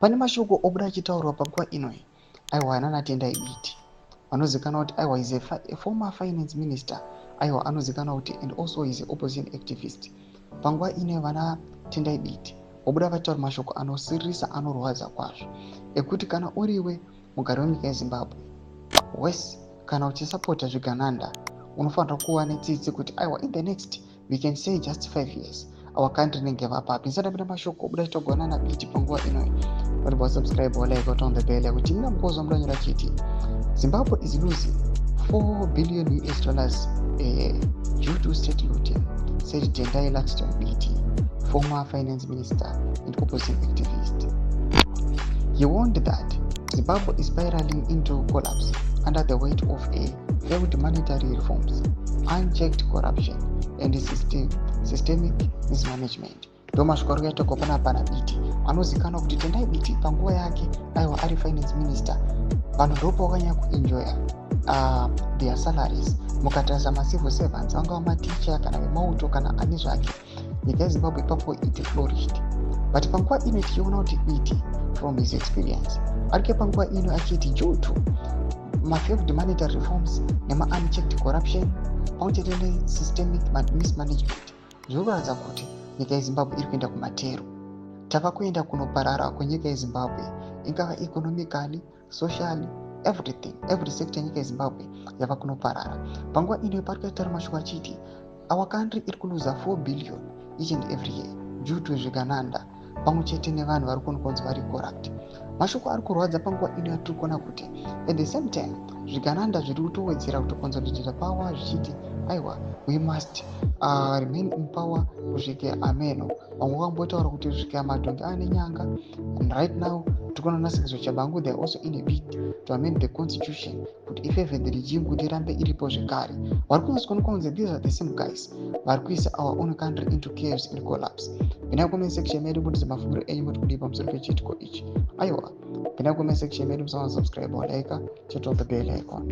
Pane mashoko obuda achitaurwa panguva ino aiwa nana Tendai Biti vanozikanwa kuti aiwa is a former finance minister, aiwa anozikanwa kuti and also is a opposition activist. Panguva ino vana Tendai Biti obuda vachitaura mashoko anosirisa, anorwadza kwazvo, ekuti kana uriwe mugari wenyika yeZimbabwe wese kana uchisapota zvigananda unofanira kuva netsitsi kuti aiwa in the next we can say just 5 years our country inenge yava papi. Ndisati mashoko obuda achitaurwa nana Biti panguva ino. But subscribe or like or turn the bell. Zimbabwe is losing $4 billion due to state looting, said Tendai Laxton Biti, former finance minister and opposition activist. He warned that Zimbabwe is spiraling into collapse under the weight of failed monetary reforms, unchecked corruption, and systemic mismanagement. Ndomashoko yatoko pana Biti anozikanwa kuti Tendai Biti panguva yake aiwa ari finance minister, vanhu ndopo vakanyanya kuenjoya their salaries. Mukatarisa macivil servants vangava maticha kana vemauto kana ani zvake, nyika yeZimbabwe ipapo it flourished. But panguva ino tichiona kuti Biti from his experience arike panguva ino achiti due to failed monetary reforms nema unchecked corruption pamwechete nesystemic mismanagement zviri kuratidza kuti nyika yeZimbabwe iri kuenda kumatero. Tava kuenda kunoparara kwenyika yeZimbabwe, ingava economically, socially, everything, every sector nyika yeZimbabwe yava kunoparara. Panguva ino pari kutaura mashoko achiti our country iri kuluza 4 billion each and every year due to zvigananda pamwechete nevanhu vari kunzi vari corrupt. Mashoko ari kurwadza panguva ino yatiri kuona kuti at the same time zvigananda zviri kutowedzera kutokonsolidata power zvichiti aiwa we must remain in power kusvikira ameno. Vamwe vakambotaura kuti kusvikira madhongi ane nyanga, and right now tikuona naSingizwe Tshabangu they are also in a bid to amend the constitution kuti ifavor the regime kuti irambe iripo zvekare. Vari kunzwa kunzi these are the same guys vari kuisa our own country into chaos and collapse. Pinai comment section medu mutise mafungiro enyu muri kudii pamusoro pechitiko ichi. Aiwa, pinai comment section medu musana subscribe or like, turn on the bell icon.